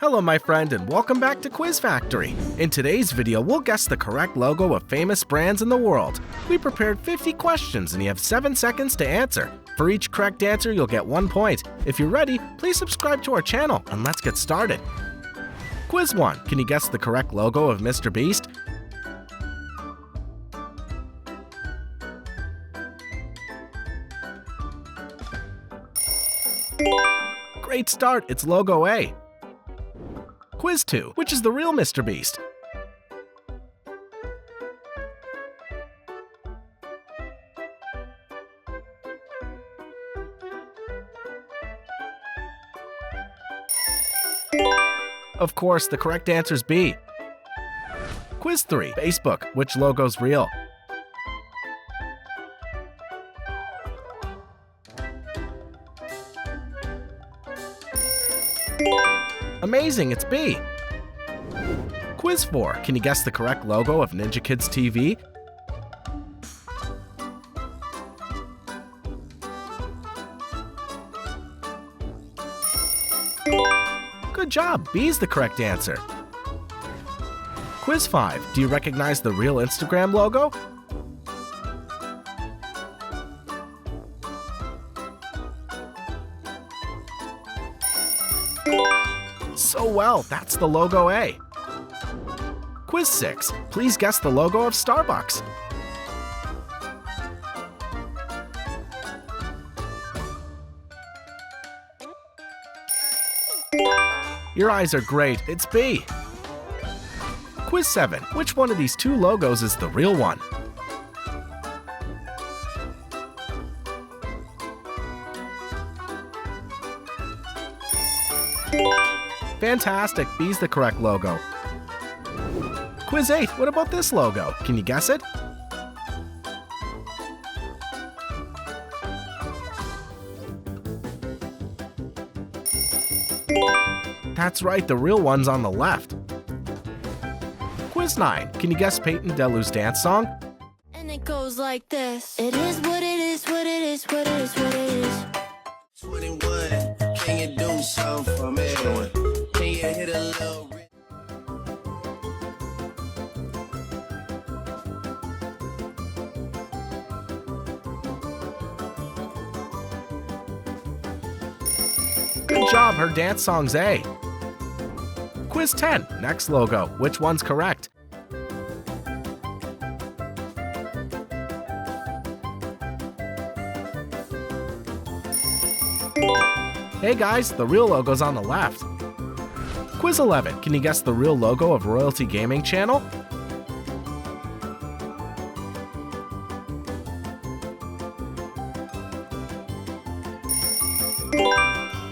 Hello my friend and welcome back to Quiz Factory. In today's video, we'll guess the correct logo of famous brands in the world. We prepared 50 questions and you have 7 seconds to answer. For each correct answer, you'll get 1 point. If you're ready, please subscribe to our channel and let's get started. Quiz 1. Can you guess the correct logo of Mr. Beast? Great start, it's logo A. Quiz 2. Which is the real Mr. Beast? Of course, the correct answer is B. Quiz 3. Facebook. Which logo's real? Amazing, it's B. Quiz 4. Can you guess the correct logo of Ninja Kids TV? Good job, B is the correct answer. Quiz 5. Do you recognize the real Instagram logo? So well, that's the logo A. Quiz 6. Please guess the logo of Starbucks. Your eyes are great, it's B. Quiz 7. Which one of these two logos is the real one? Fantastic, B's the correct logo. Quiz 8. What about this logo? Can you guess it? That's right, the real one's on the left. Quiz 9. Can you guess Peyton Delu's dance song? And it goes like this. It is what it is, what it is, what it is, what it is. 21, can you do something for me? Can you hit a little... Good job, her dance song's A. Quiz 10. Next logo. Which one's correct? Hey guys, the real logo's on the left. Quiz 11. Can you guess the real logo of Royalty Gaming Channel?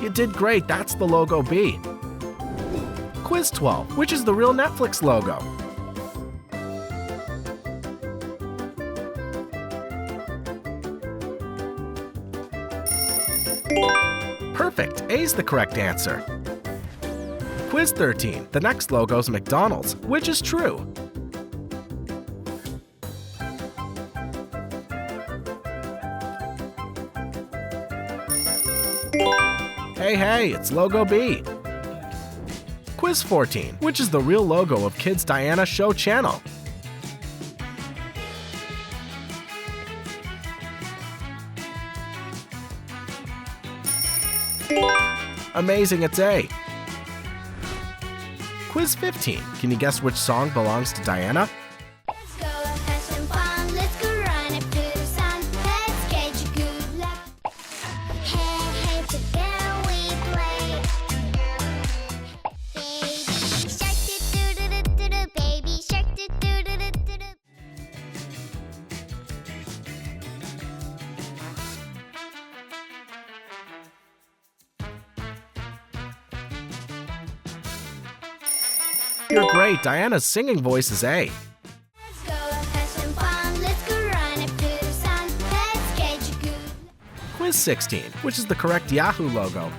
You did great, that's the logo B. Quiz 12. Which is the real Netflix logo? Perfect, A's the correct answer. Quiz 13. The next logo's McDonald's. Which is true? Hey, it's logo B. Quiz 14. Which is the real logo of Kids Diana Show Channel? Amazing, it's A. Quiz 15. Can you guess which song belongs to Diana? Let's go have some fun. Let's go run up to the sun. Let's get you good luck. Hey, together we play. Shark do-do-do-do-do, baby shark do-do-do-do-do. You're great, Diana's singing voice is A. Let's go have some fun. Let's go run up to the sun. Let's get you good luck. Quiz 16. Which is the correct Yahoo logo?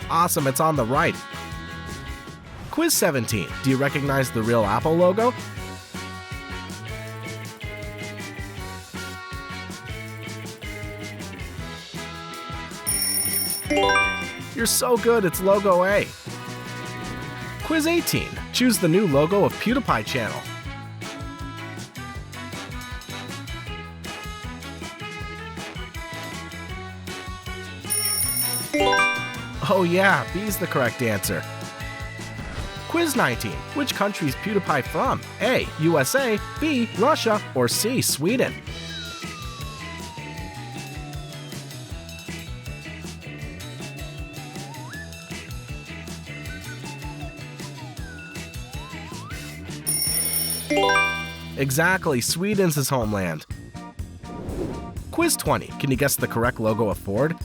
Awesome, it's on the right. Quiz 17. Do you recognize the real Apple logo? You're so good, it's logo A. Quiz 18. Choose the new logo of PewDiePie channel. Oh yeah, B's the correct answer. Quiz 19. Which country is PewDiePie from? A. USA, B. Russia, or C. Sweden? Exactly, Sweden's his homeland. Quiz 20. Can you guess the correct logo of Ford?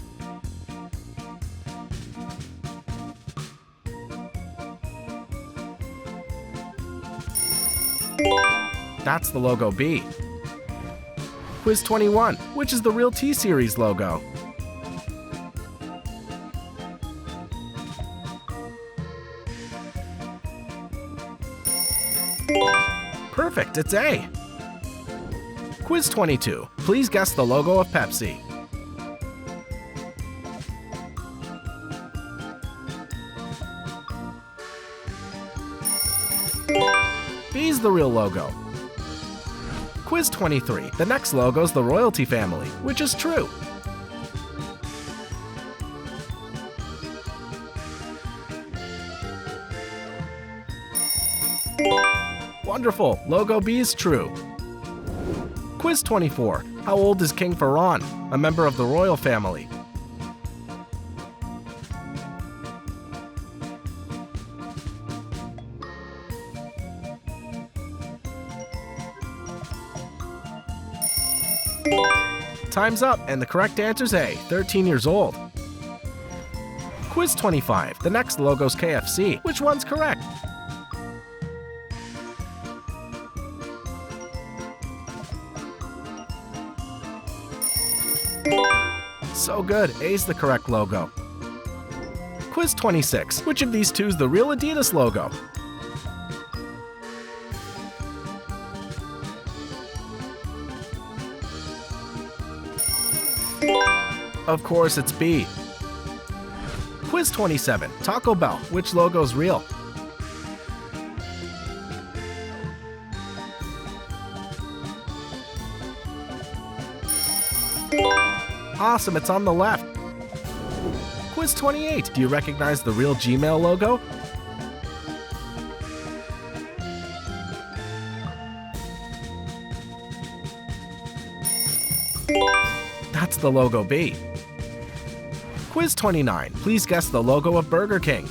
That's the logo B. Quiz 21. Which is the real T-Series logo? Perfect, it's A. Quiz 22. Please guess the logo of Pepsi. B's the real logo. Quiz 23. The next logo's the royalty family, which is true. Wonderful, logo B is true. Quiz 24. How old is King Ferran, a member of the royal family? Time's up, and the correct answer's A, 13 years old. Quiz 25. The next logo's KFC. Which one's correct? So good, A's the correct logo. Quiz 26. Which of these two is the real Adidas logo? Of course, it's B. Quiz 27. Taco Bell. Which logo's real? Awesome, it's on the left. Quiz 28. Do you recognize the real Gmail logo? That's the logo B. Quiz 29. Please guess the logo of Burger King.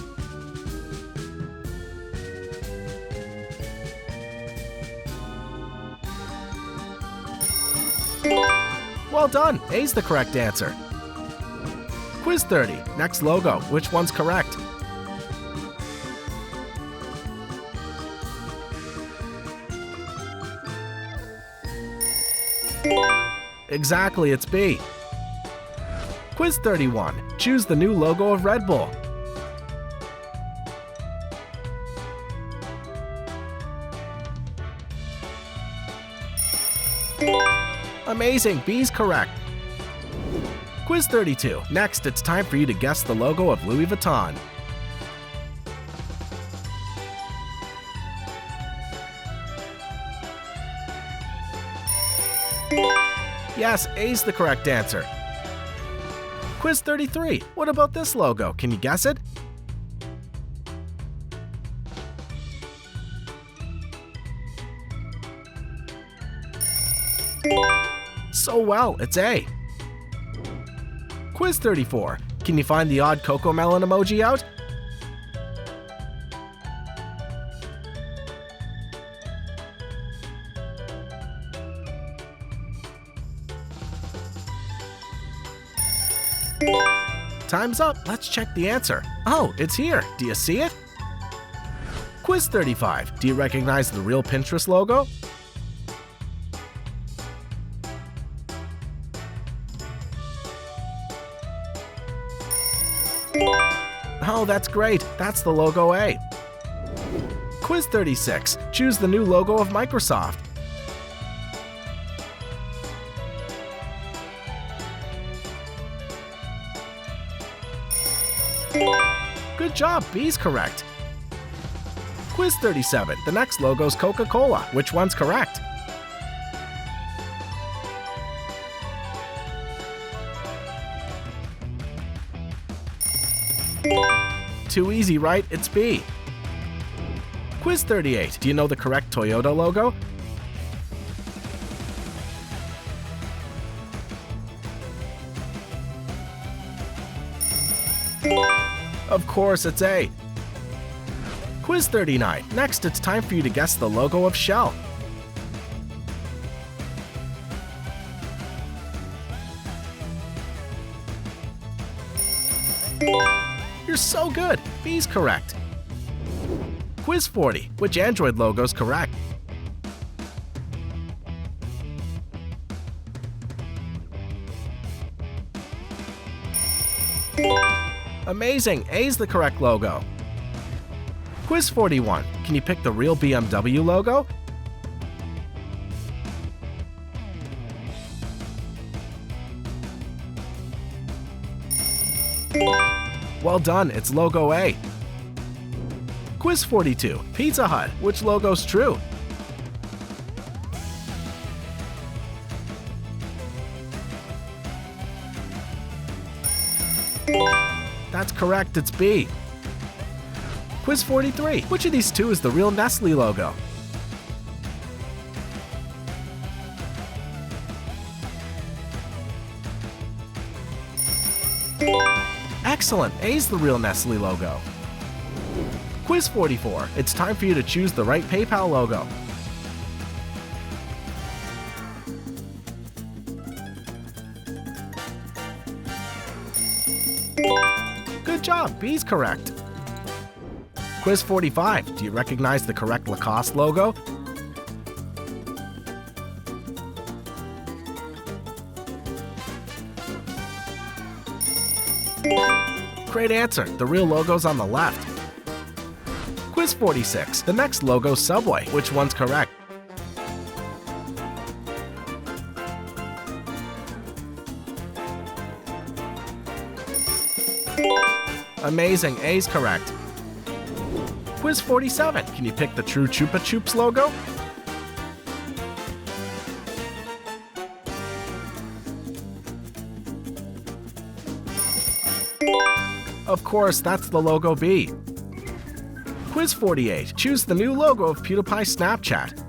Well done, A's the correct answer. Quiz 30. Next logo. Which one's correct? Exactly, it's B. Quiz 31. Choose the new logo of Red Bull. Amazing, B's correct. Quiz 32. Next, it's time for you to guess the logo of Louis Vuitton. Yes, A's the correct answer. Quiz 33. What about this logo? Can you guess it? So well, it's A. Quiz 34. Can you find the odd Cocomelon emoji out? Time's up. Let's check the answer. Oh, it's here. Do you see it? Quiz 35. Do you recognize the real Pinterest logo? Oh, that's great. That's the logo A. Quiz 36. Choose the new logo of Microsoft. Good job, B's correct. Quiz 37. The next logo's Coca-Cola. Which one's correct? Too easy, right? It's B. Quiz 38. Do you know the correct Toyota logo? Of course, it's A. Quiz 39. Next, it's time for you to guess the logo of Shell. You're so good! B's correct. Quiz 40. Which Android logo's correct? Amazing! A's the correct logo. Quiz 41. Can you pick the real BMW logo? Well done, it's logo A. Quiz 42. Pizza Hut. Which logo's true? That's correct, it's B. Quiz 43. Which of these two is the real Nestle logo? Excellent, A's the real Nestle logo. Quiz 44. It's time for you to choose the right PayPal logo. Good job, B's correct. Quiz 45. Do you recognize the correct Lacoste logo? Great answer. The real logo's on the left. Quiz 46. The next logo's Subway. Which one's correct? Amazing. A's correct. Quiz 47. Can you pick the true Chupa Chups logo? Of course, that's the logo B. Quiz 48. Choose the new logo of PewDiePie Snapchat.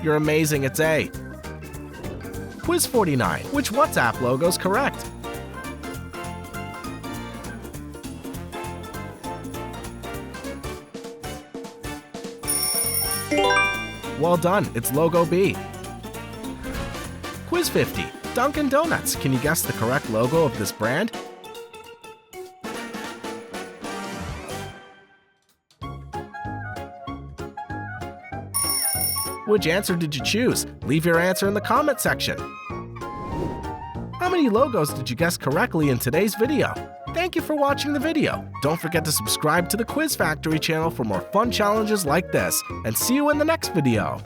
You're amazing, it's A. Quiz 49. Which WhatsApp logo's correct? Well done, it's logo B. Quiz 50. Dunkin' Donuts. Can you guess the correct logo of this brand? Which answer did you choose? Leave your answer in the comment section. How many logos did you guess correctly in today's video? Thank you for watching the video. Don't forget to subscribe to the Quiz Factory channel for more fun challenges like this, and see you in the next video.